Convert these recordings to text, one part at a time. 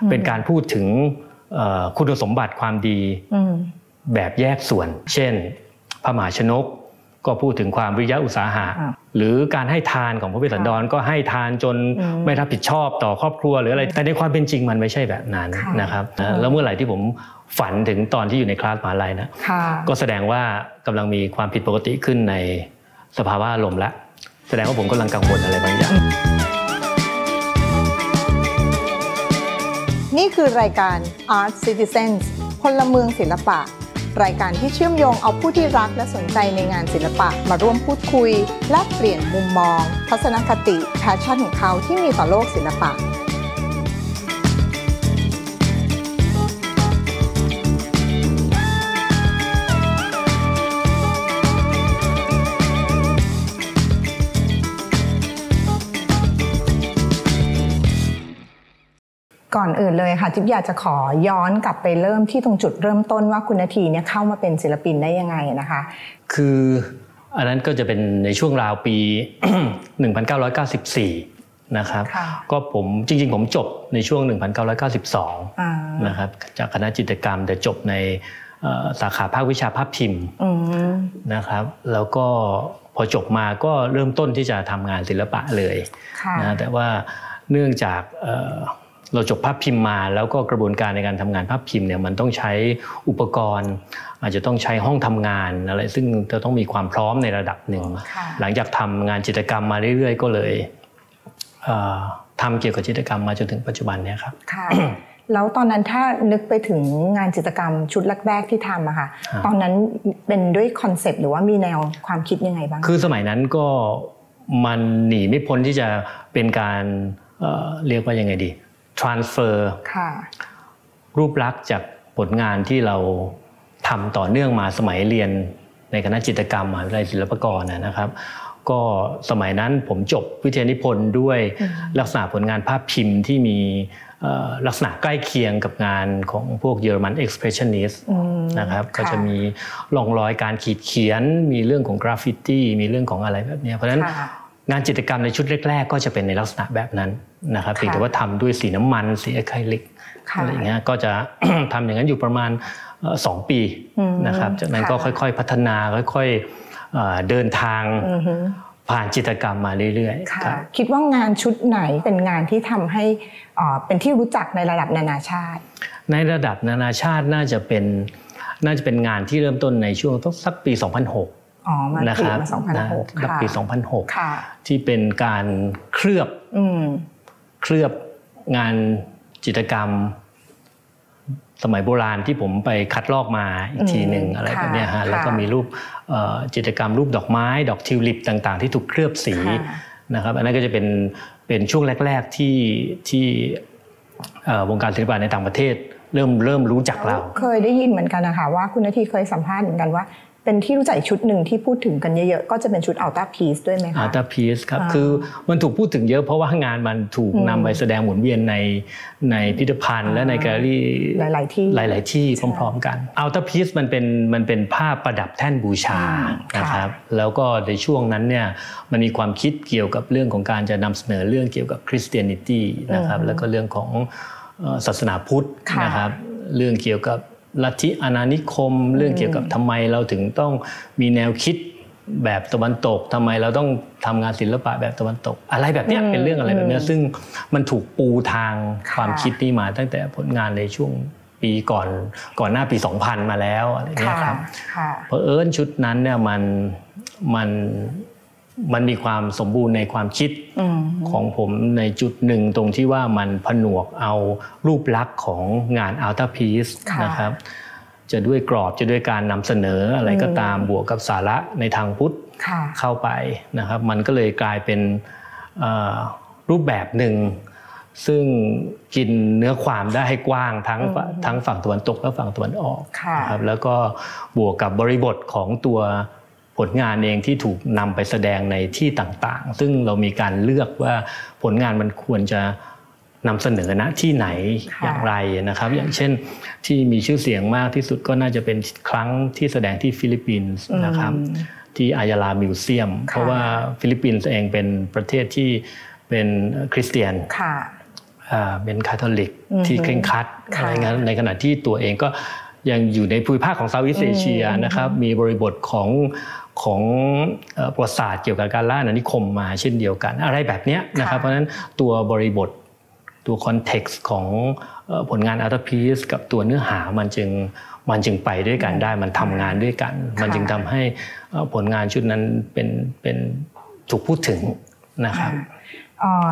เป็นการพูดถึงคุณสมบัติความดีแบบแยกส่วนเช่นพระมหาชนกก็พูดถึงความวิริยะอุตสาหะหรือการให้ทานของพระเวสสันดรก็ให้ทานจนไม่รับผิดชอบต่อครอบครัวหรืออะไรแต่ในความเป็นจริงมันไม่ใช่แบบนั้นนะครับแล้วเมื่อไหร่ที่ผมฝันถึงตอนที่อยู่ในคลาสมหาลัยนะก็แสดงว่ากำลังมีความผิดปกติขึ้นในสภาวะอารมณ์และแสดงว่าผมกำลังกังวลอะไรบางอย่างนี่คือรายการ Art Citizens พลเมืองศิลปะรายการที่เชื่อมโยงเอาผู้ที่รักและสนใจในงานศิลปะมาร่วมพูดคุยแลกเปลี่ยนมุมมองทัศนคติแพชชั่นของเขาที่มีต่อโลกศิลปะก่อนอื่นเลยค่ะจิ๊บอยากจะขอย้อนกลับไปเริ่มที่ตรงจุดเริ่มต้นว่าคุณนาทีเนี่ยเข้ามาเป็นศิลปินได้ยังไงนะคะคืออันนั้นก็จะเป็นในช่วงราวปี 1994 นะครับก็ผมจริงๆผมจบในช่วง 1992 นะครับจากคณะจิตรกรรมแต่จบในสาขาภาควิชาภาพพิมพ์นะครับแล้วก็พอจบมาก็เริ่มต้นที่จะทำงานศิลปะเลยนะแต่ว่าเนื่องจากเราจบภาพพิมพ์มาแล้วก็กระบวนการในการทำงานภาพพิมพ์เนี่ยมันต้องใช้อุปกรณ์อาจจะต้องใช้ห้องทำงานอะไรซึ่งจะต้องมีความพร้อมในระดับหนึ่งหลังจากทำงานจิตรกรรมมาเรื่อยๆก็เลยทำเกี่ยวกับจิตรกรรมมาจนถึงปัจจุบันเนี่ยครับค่ะแล้วตอนนั้นถ้านึกไปถึงงานจิตรกรรมชุดแรกๆที่ทำอะค่ะตอนนั้นเป็นด้วยคอนเซ็ปต์หรือว่ามีแนวความคิดยังไงบ้างคือสมัยนั้นก็มันหนีไม่พ้นที่จะเป็นการเรียกว่ายังไงดีtransfer รูปลักษณ์จากผลงานที่เราทำต่อเนื่องมาสมัยเรียนในคณะจิตรกรรมมหาวิทยาลัยศิลปากรนะครับก็สมัยนั้นผมจบวิทยานิพนธ์ด้วยลักษณะผลงานภาพพิมพ์ที่มีลักษณะใกล้เคียงกับงานของพวกเยอรมัน expressionist นะครับก็จะมีร่องรอยการขีดเขียนมีเรื่องของกราฟฟิตี้มีเรื่องของอะไรแบบนี้เพราะฉะนั้นงานจิตรกรรมในชุดแรกๆก็จะเป็นในลักษณะแบบนั้นนะครับเพียงแต่ว่าทำด้วยสีน้ำมันสีอะคริลิกอะไรอย่างเงี้ยก็จะ ทำอย่างนั้นอยู่ประมาณ2 ปีนะครับจากนั้นก็ค่อยๆพัฒนาค่อยๆเดินทางผ่านจิตรกรรมมาเรื่อยๆคิดว่างานชุดไหนเป็นงานที่ทำให้เป็นที่รู้จักในระดับนานาชาติในระดับนานาชาติน่าจะเป็นงานที่เริ่มต้นในช่วงสักปี 2006นะครับปี 2006 ที่เป็นการเคลือบงานจิตรกรรมสมัยโบราณที่ผมไปคัดลอกมาอีกทีหนึ่งอะไรแบบนี้ฮะแล้วก็มีรูปจิตรกรรมรูปดอกไม้ดอกทิวลิปต่างๆที่ถูกเคลือบสีนะครับอันนั้นก็จะเป็นช่วงแรกๆที่วงการศิลปะในต่างประเทศเริ่มรู้จักเราเคยได้ยินเหมือนกันนะคะว่าคุณนาทีเคยสัมภาษณ์เหมือนกันว่าเป็นที่รู้จักชุดหนึ่งที่พูดถึงกันเยอะๆก็จะเป็นชุด Altar Piece ด้วยไหมคะ Altar Piece ครับคือมันถูกพูดถึงเยอะเพราะว่างานมันถูกนำไปแสดงหมุนเวียนในพิพิธภัณฑ์และในแกลเลอรี่หลายที่พร้อมๆกัน Altar Piece มันเป็นภาพประดับแท่นบูชานะครับแล้วก็ในช่วงนั้นเนี่ยมันมีความคิดเกี่ยวกับเรื่องของการจะนำเสนอเรื่องเกี่ยวกับ Christianity นะครับแล้วก็เรื่องของศาสนาพุทธนะครับเรื่องเกี่ยวกับลัทธิอาณานิคมเรื่องเกี่ยวกับทำไมเราถึงต้องมีแนวคิดแบบตะวันตกทำไมเราต้องทำงานศิลปะแบบตะวันตกอะไรแบบนี้เป็นเรื่องอะไรแบบนี้ซึ่งมันถูกปูทางความคิดนี้มาตั้งแต่ผลงานในช่วงปีก่อนหน้าปี 2000 มาแล้วอะไรเงี้ยครับเพราะชุดนั้นเนี่ยมันมีความสมบูรณ์ในความคิดของผมในจุดหนึ่งตรงที่ว่ามันผนวกเอารูปลักษณ์ของงาน Altar Piece นะครับจะด้วยกรอบจะด้วยการนำเสนออะไรก็ตามบวกกับสาระในทางพุทธเข้าไปนะครับมันก็เลยกลายเป็นรูปแบบหนึ่งซึ่งกินเนื้อความได้ให้กว้างทั้งฝั่งตะวันตกและฝั่งตะวันออกนะครับแล้วก็บวกกับบริบทของตัวผลงานเองที่ถูกนำไปแสดงในที่ต่างๆซึ่งเรามีการเลือกว่าผลงานมันควรจะนำเสนอณที่ไหนอย่างไรนะครับอย่างเช่นที่มีชื่อเสียงมากที่สุดก็น่าจะเป็นครั้งที่แสดงที่ฟิลิปปินส์นะครับที่อายาลามิวเซียมเพราะว่าฟิลิปปินส์เองเป็นประเทศที่เป็นคริสเตียน เป็นคาทอลิกที่เคร่งครัดอะไรเงี้ยในขณะที่ตัวเองก็ยังอยู่ในภูมิภาคของเซาท์อีสต์เอเชียนะครับมีบริบทของประวัติศาสตร์เกี่ยวกับการล่าอาณานิคมมาเช่นเดียวกันอะไรแบบนี้นะครับเพราะฉะนั้นตัวบริบทตัวคอนเท็กซ์ของผลงานอาร์ตพีซกับตัวเนื้อหามันจึงไปด้วยกันได้มันทำงานด้วยกันมันจึงทำให้ผลงานชุดนั้นเป็นถูกพูดถึงนะครับ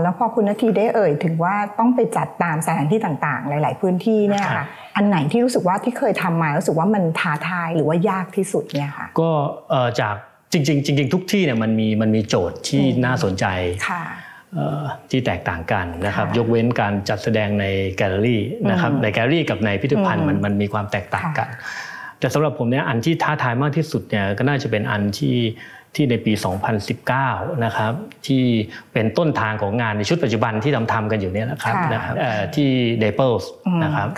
แล้วพอคุณณทีได้เอ่ยถึงว่าต้องไปจัดตามสถานที่ต่างๆหลายๆพื้นที่เนี่ยค่ะอันไหนที่รู้สึกว่าที่เคยทำมารู้สึกว่ามันท้าทายหรือว่ายากที่สุดเนี่ยค่ะก็จากจริงทุกที่เนี่ยมันมีโจทย์ที่น่าสนใจที่แตกต่างกันนะครับยกเว้นการจัดแสดงในแกลเลอรี่นะครับในแกลเลอรี่กับในพิพิธภัณฑ์มันมีความแตกต่างกันแต่สำหรับผมเนี่ยอันที่ท้าทายมากที่สุดเนี่ยก็น่าจะเป็นอันที่ในปี 2019 นะครับที่เป็นต้นทางของงานในชุดปัจจุบันที่ทำกันอยู่เนี่ยนะครับที่เนเปิลส์นะครับ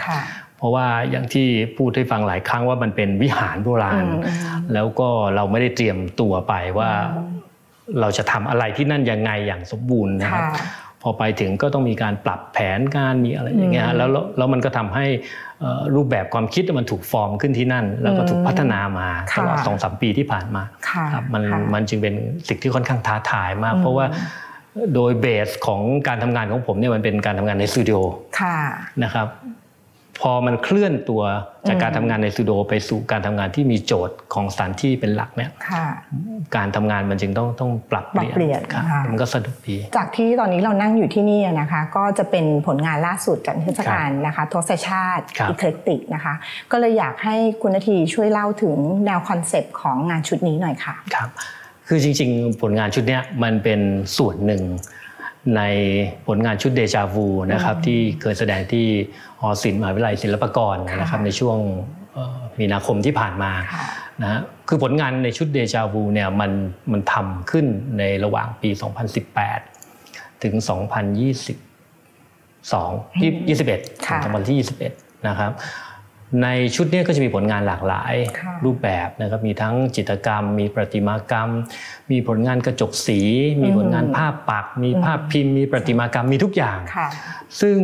เพราะว่าอย่างที่พูดให้ฟังหลายครั้งว่ามันเป็นวิหารโบราณแล้วก็เราไม่ได้เตรียมตัวไปว่าเราจะทำอะไรที่นั่นยังไงอย่างสมบูรณ์นะครับพอไปถึงก็ต้องมีการปรับแผนการมีอะไรอย่างเงี้ยแล้วมันก็ทำให้รูปแบบความคิดมันถูกฟอร์มขึ้นที่นั่นแล้วก็ถูกพัฒนามาตลอด 2-3 ปีที่ผ่านมาครับมันจึงเป็นสิ่งที่ค่อนข้างท้าทายมากเพราะว่าโดยเบสของการทำงานของผมเนี่ยมันเป็นการทำงานในสตูดิโอนะครับพอมันเคลื่อนตัวจากการทำงานในสตูดิโอไปสู่การทำงานที่มีโจทย์ของสถานที่เป็นหลักเนี่ยการทำงานมันจึงต้องปรับเปลี่ยนมันก็สนุกดีจากที่ตอนนี้เรานั่งอยู่ที่นี่นะคะก็จะเป็นผลงานล่าสุดจากนิทรรศการนะคะทศชาติอีเคเลกติกนะคะก็เลยอยากให้คุณณทีช่วยเล่าถึงแนวคอนเซปต์ของงานชุดนี้หน่อยค่ะครับคือจริงๆผลงานชุดนี้มันเป็นส่วนหนึ่งในผลงานชุดเดจาวูนะครับที่เคยแสดงที่หอศิลป์มหาวิทยาลัยศิลปากรนะครับในช่วงมีนาคมที่ผ่านมานะคือผลงานในชุดเดจาวูเนี่ยมันทำขึ้นในระหว่างปี 2018 ถึง 2021 นะครับในชุดนี้ก็จะมีผลงานหลากหลายรูปแบบนะครับมีทั้งจิตรกรรมมีประติมากรรมมีผลงานกระจกสีมีผลงานภาพปักมีภาพพิมพ์มีประติมากรรมมีทุกอย่างซึ่ง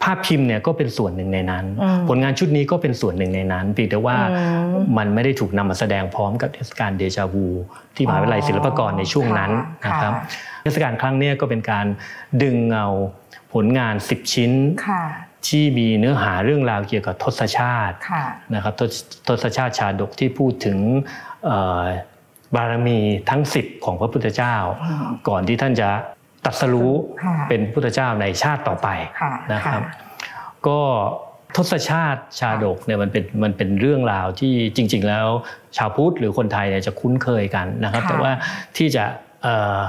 ภาพพิมพ์เนี่ยก็เป็นส่วนหนึ่งในนั้นผลงานชุดนี้ก็เป็นส่วนหนึ่งในนั้นเพียงแต่ว่ามันไม่ได้ถูกนำมาแสดงพร้อมกับเทศกาลเดจาวูที่มหาวิทยาลัยศิลปากรในช่วงนั้นนะครับเทศกาลครั้งนี้ก็เป็นการดึงเอาผลงาน10 ชิ้นที่มีเนื้อหาเรื่องราวเกี่ยวกับทศชาตินะครับทศชาติชาดกที่พูดถึงบารมีทั้ง10ของพระพุทธเจ้าก่อนที่ท่านจะตรัสรู้เป็นพุทธเจ้าในชาติต่อไปนะครับก็ทศชาติชาดกเนี่ยมันเป็นเรื่องราวที่จริงๆแล้วชาวพุทธหรือคนไทยเนี่ยจะคุ้นเคยกันนะครับแต่ว่าที่จะ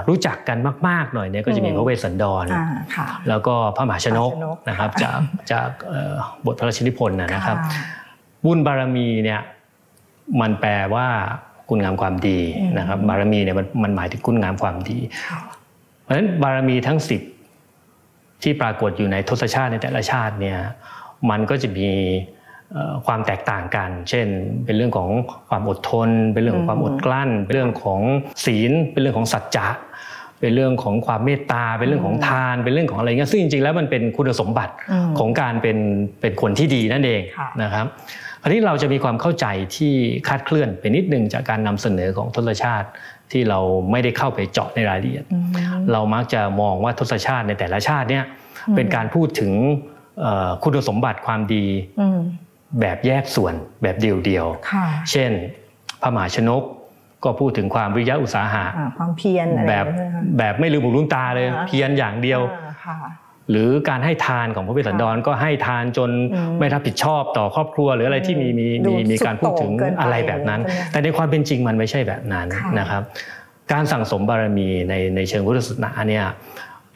รู้จักกันมากๆหน่อยเนี่ยก็จะมีพระเวสสันดรแล้วก็พระมหาชนกนะครับจากบทพระราชนิพนธ์นะครับบุญบารมีเนี่ยมันแปลว่าคุณงามความดีนะครับบารมีเนี่ยมันหมายถึงคุณงามความดีเพราะฉะนั้นบารมีทั้ง10ที่ปรากฏอยู่ในทศชาติในแต่ละชาติเนี่ยมันก็จะมีความแตกต่างกันเช่นเป็นเรื่องของความอดทนเป็นเรื่องของความอดกลั้นเป็นเรื่องของศีลเป็นเรื่องของสัจจะเป็นเรื่องของความเมตตาเป็นเรื่องของทานเป็นเรื่องของอะไรเงี้ยซึ่งจริงๆแล้วมันเป็นคุณสมบัติของการเป็นคนที่ดีนั่นเองนะครับอันนี้เราจะมีความเข้าใจที่คลาดเคลื่อนไปนิดนึงจากการนำเสนอของทศชาติที่เราไม่ได้เข้าไปเจาะในรายละเอียดเรามักจะมองว่าทศชาติในแต่ละชาติเนี่ยเป็นการพูดถึงคุณสมบัติความดีแบบแยกส่วนแบบเดียวๆเช่นพระมหาชนกก็พูดถึงความวิริยะอุตสาหะความเพียรแบบไม่ลืมหูลืมตาเลยเพียรอย่างเดียวหรือการให้ทานของพระเวสสันดรก็ให้ทานจนไม่รับผิดชอบต่อครอบครัวหรืออะไรที่มีการพูดถึงอะไรแบบนั้นแต่ในความเป็นจริงมันไม่ใช่แบบนั้นนะครับการสั่งสมบารมีในเชิงพุทธศาสนาเนี่ย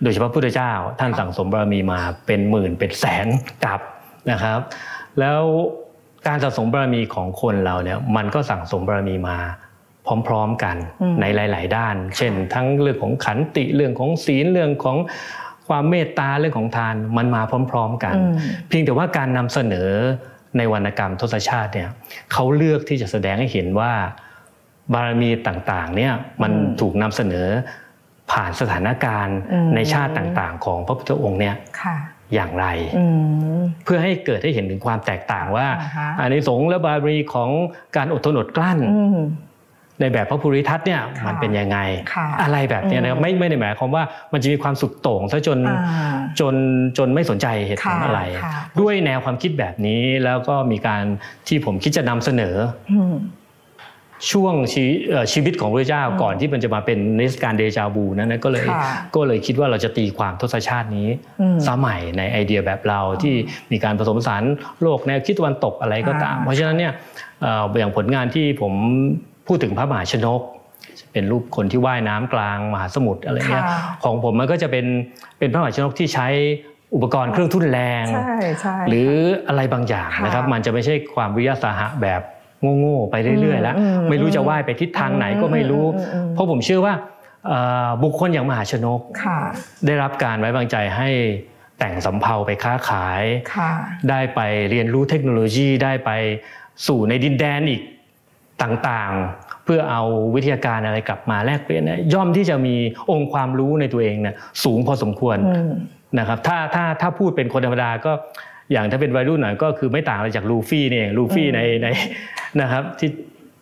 โดยเฉพาะพุทธเจ้าท่านสั่งสมบารมีมาเป็นหมื่นเป็นแสนกับนะครับแล้วการสั่งสมบารมีของคนเราเนี่ยมันก็สั่งสมบารมีมาพร้อมๆกันในหลายๆด้านเช่นทั้งเรื่องของขันติเรื่องของศีลเรื่องของความเมตตาเรื่องของทานมันมาพร้อมๆกันเพียงแต่ว่าการนำเสนอในวรรณกรรมทศชาติเนี่ยเขาเลือกที่จะแสดงให้เห็นว่าบารมีต่างๆเนี่ยมันถูกนำเสนอผ่านสถานการณ์ในชาติต่างๆของพระพุทธองค์เนี่ย อย่างไรเพื่อให้เกิดให้เห็นถึงความแตกต่างว่าอานิสงส์และบารมีของการอดทนอดกลั้นในแบบพระภูริทัศน์เนี่ยมันเป็นยังไงอะไรแบบนี้นะครับไม่ได้หมายความว่ามันจะมีความสุดโต่งซะจนไม่สนใจเหตุผลอะไรด้วยแนวความคิดแบบนี้แล้วก็มีการที่ผมคิดจะนำเสนอช่วงชีวิตของพระเจ้าก่อนที่มันจะมาเป็นนิทรรศการเดจาวูนั้นก็เลยคิดว่าเราจะตีความทศชาตินี้สมัยในไอเดียแบบเราที่มีการผสมผสานโลกแนวคิดตะวันตกอะไรก็ตามเพราะฉะนั้นเนี่ยอย่างผลงานที่ผมพูดถึงพระมหาชนกเป็นรูปคนที่ว่ายน้ำกลางมหาสมุทรอะไรเงี้ยของผมมันก็จะเป็นพระมหาชนกที่ใช้อุปกรณ์เครื่องทุ่นแรงหรืออะไรบางอย่างนะครับมันจะไม่ใช่ความวิทยาศาสตร์แบบโง่ๆไปเรื่อยๆแล้วไม่รู้จะว่ายไปทิศทางไหนก็ไม่รู้เพราะผมเชื่อว่าบุคคลอย่างมหาชนกได้รับการไว้วางใจให้แต่งสำเภาไปค้าขายได้ไปเรียนรู้เทคโนโลยีได้ไปสู่ในดินแดนอีกต่างๆเพื่อเอาวิทยาการอะไรกลับมาแลกเปลี่ยนย่อมที่จะมีองค์ความรู้ในตัวเองเนี่ยสูงพอสมควรนะครับถ้าพูดเป็นคนธรรมดาก็อย่างถ้าเป็นวัยรุ่นหน่อยก็คือไม่ต่างอะไรจากลูฟี่นี่เองลูฟี่ในนะครับที่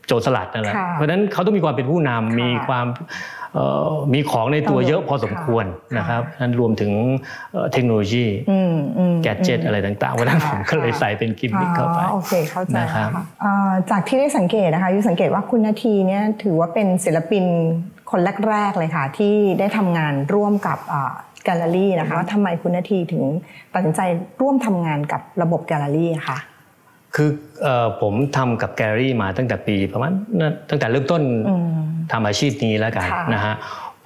โจรสลัดนั่นแหละเพราะฉะนั้นเขาต้องมีความเป็นผู้นำมีความมีของในตัวเยอะพอสมควรนะครับนั้นรวมถึงเทคโนโลยีแกดเจ็ตอะไรต่างๆเพราะฉะนั้นผมก็เลยใส่เป็นกิมมิคเข้าไปโอเคเข้าใจค่ะจากที่ได้สังเกตนะคะยุ้ยสังเกตว่าคุณนาทีเนี่ยถือว่าเป็นศิลปินคนแรกๆเลยค่ะที่ได้ทำงานร่วมกับแกลเลอรี่นะคะว่าทำไมคุณนาทีถึงตัดสินใจร่วมทำงานกับระบบแกลเลอรี่ค่ะคือผมทำกับแกลเลอรี่มาตั้งแต่ปีประมาณตั้งแต่เริ่มต้นทำอาชีพนี้แล้วกันนะฮะ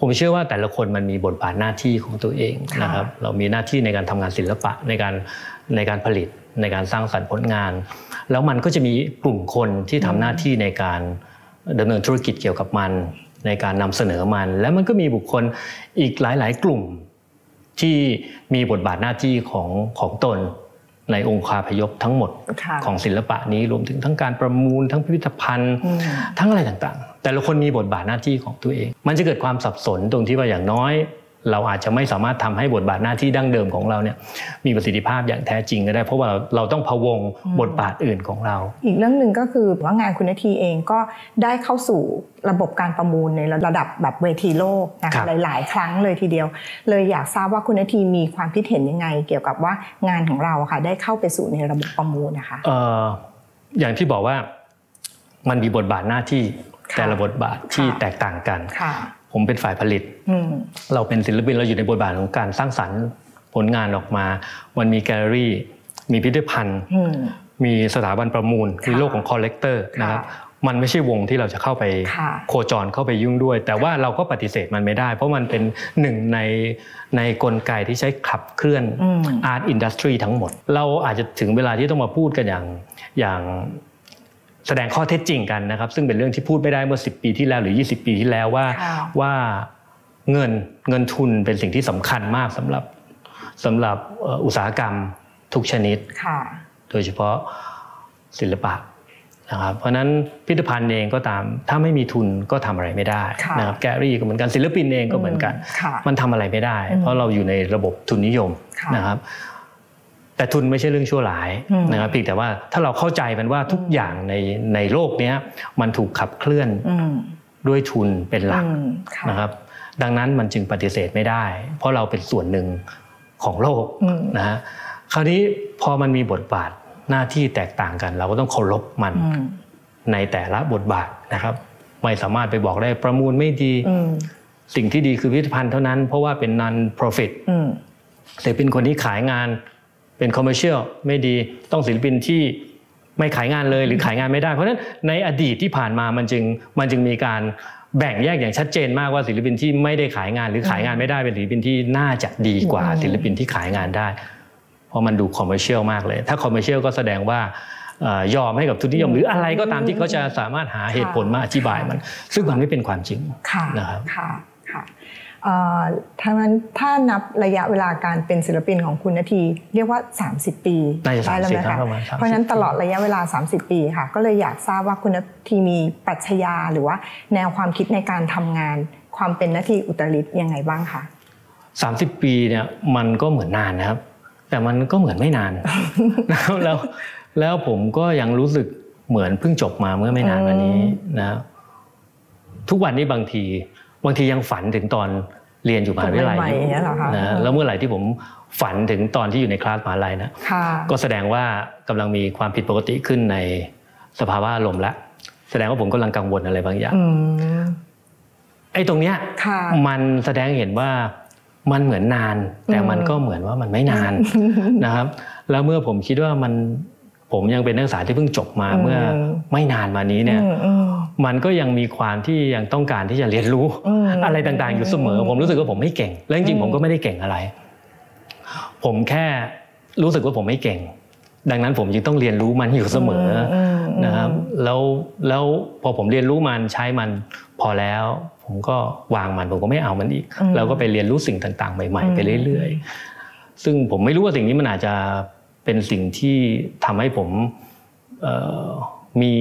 ผมเชื่อว่าแต่ละคนมันมีบทบาทหน้าที่ของตัวเองนะครับเรามีหน้าที่ในการทำงานศิลปะในการผลิตในการสร้างสรรค์ผลงานแล้วมันก็จะมีกลุ่มคนที่ทำหน้าที่ในการดำเนินธุรกิจเกี่ยวกับมันในการนำเสนอมันแล้วมันก็มีบุคคลอีกหลายๆกลุ่มที่มีบทบาทหน้าที่ของตนในองค์คาพยพทั้งหมดของศิลปะนี้รวมถึงทั้งการประมูลทั้งพิพิธภัณฑ์ทั้งอะไรต่างๆแต่ละคนมีบทบาทหน้าที่ของตัวเองมันจะเกิดความสับสนตรงที่ว่าอย่างน้อยเราอาจจะไม่สามารถทำให้บทบาทหน้าที่ดั้งเดิมของเราเนี่ยมีประสิทธิภาพอย่างแท้จริงก็ได้เพราะว่าเราต้องพะวงบทบาทอื่นของเราอีกเรื่องหนึ่งก็คือว่างานคุณนาทีเองก็ได้เข้าสู่ระบบการประมูลในระดับแบบเวทีโลกนะคะหลายๆครั้งเลยทีเดียวเลยอยากทราบว่าคุณนาทีมีความคิดเห็นยังไงเกี่ยวกับว่างานของเราค่ะได้เข้าไปสู่ในระบบประมูลนะคะอย่างที่บอกว่ามันมีบทบาทหน้าที่แต่ละบทบาทที่แตกต่างกันผมเป็นฝ่ายผลิตเราเป็นศิลปินเราอยู่ในบทบาทของการสร้างสรรค์ผลงานออกมามันมีแกลเลอรี่มีพิพิธภัณฑ์มีสถาบันประมูลมีโลกของคอลเลกเตอร์นะครับมันไม่ใช่วงที่เราจะเข้าไปโคจรเข้าไปยุ่งด้วยแต่ว่าเราก็ปฏิเสธมันไม่ได้เพราะมันเป็นหนึ่งในกลไกที่ใช้ขับเคลื่อนอาร์ตอินดัสทรีทั้งหมดเราอาจจะถึงเวลาที่ต้องมาพูดกันอย่างแสดงข้อเท็จจริงกันนะครับซึ่งเป็นเรื่องที่พูดไม่ได้เมื่อ10 ปีที่แล้วหรือ20 ปีที่แล้วว่าเงินทุนเป็นสิ่งที่สำคัญมากสำหรับอุตสาหกรรมทุกชนิดโดยเฉพาะศิลปะนะครับเพราะนั้นพิพิธภัณฑ์เองก็ตามถ้าไม่มีทุนก็ทำอะไรไม่ได้นะครับแกลเลอรี่ก็เหมือนกันศิลปินเองก็เหมือนกันมันทำอะไรไม่ได้เพราะเราอยู่ในระบบทุนนิยมนะครับแต่ทุนไม่ใช่เรื่องชั่วร้ายนะครับเพียงแต่ว่าถ้าเราเข้าใจมันว่าทุกอย่างในโลกนี้มันถูกขับเคลื่อนด้วยทุนเป็นหลักนะครับดังนั้นมันจึงปฏิเสธไม่ได้เพราะเราเป็นส่วนหนึ่งของโลกนะฮะคราวนี้พอมันมีบทบาทหน้าที่แตกต่างกันเราก็ต้องเคารพมันในแต่ละบทบาทนะครับไม่สามารถไปบอกได้ประมูลไม่ดีสิ่งที่ดีคือพิพิธภัณฑ์เท่านั้นเพราะว่าเป็น non profit แต่เป็นคนที่ขายงานเป็นคอมเมอร์เชียลไม่ดีต้องศิลปินที่ไม่ขายงานเลยหรือขายงานไม่ได้เพราะฉะนั้นในอดีตที่ผ่านมามันจึงมีการแบ่งแยกอย่างชัดเจนมากว่าศิลปินที่ไม่ได้ขายงานหรือขายงานไม่ได้เป็นศิลปินที่น่าจะดีกว่าศิลปินที่ขายงานได้เพราะมันดูคอมเมอร์เชียลมากเลยถ้าคอมเมอร์เชียลก็แสดงว่ายอมให้กับทุนนิยมหรืออะไรก็ตามที่เขาจะสามารถหาเหตุผลมาอธิบายมันซึ่งมันไม่เป็นความจริงนะครับทั้งนั้นถ้านับระยะเวลาการเป็นศิลปินของคุณนาทีเรียกว่า30 ปีได้แล้วนะคะเพราะฉะนั้นตลอดระยะเวลา30 ปีค่ะก็เลยอยากทราบว่าคุณนาทีมีปรัชญาหรือว่าแนวความคิดในการทำงานความเป็นนาทีอุตริยังไงบ้างคะ30 ปีเนี่ยมันก็เหมือนนานนะครับ แต่มันก็เหมือนไม่นาน แล้วผมก็ยังรู้สึกเหมือนเพิ่งจบมาเมื่อไม่นานมานี้นะทุกวันนี้บางทียังฝันถึงตอนเรียนอยู่มหาวิทยาลัยนะแล้วเมื่อไหร่ที่ผมฝันถึงตอนที่อยู่ในคลาสมหาลัยนะก็แสดงว่ากำลังมีความผิดปกติขึ้นในสภาวะอารมณ์แล้วแสดงว่าผมกำลังกังวลอะไรบางอย่างไอ้ตรงเนี้ยมันแสดงเห็นว่ามันเหมือนนานแต่มันก็เหมือนว่ามันไม่นานนะครับแล้วเมื่อผมคิดว่าผมยังเป็นนักศึกษาที่เพิ่งจบมาเมื่อไม่นานมานี้เนี่ยมันก็ยังมีความที่ยังต้องการที่จะเรียนรู้อะไรต่างๆอยู่เสมอผมรู้สึกว่าผมไม่เก่งและจริงๆผมก็ไม่ได้เก่งอะไรผมแค่รู้สึกว่าผมไม่เก่งดังนั้นผมจึงต้องเรียนรู้มันอยู่เสมอนะครับแล้วพอผมเรียนรู้มันใช้มันพอแล้วผมก็วางมันผมก็ไม่เอามันอีกแล้วก็ไปเรียนรู้สิ่งต่างๆใหม่ๆไปเรื่อยๆซึ่งผมไม่รู้ว่าสิ่งนี้มันอาจจะเป็นสิ่งที่ทำให้ผมมี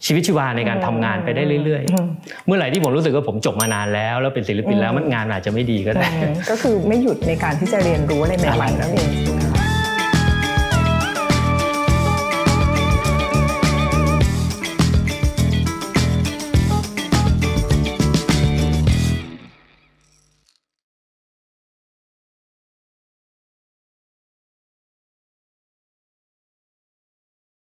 ชีวิตชีวาในการทำงานไปได้เรื่อยๆเมื่อไหร่ที่ผมรู้สึกว่าผมจบมานานแล้วเป็นศิลปินแล้วงานอาจจะไม่ดีก็ได้ก็คือไม่หยุดในการที่จะเรียนรู้อะไรใหม่ๆนั่นเอง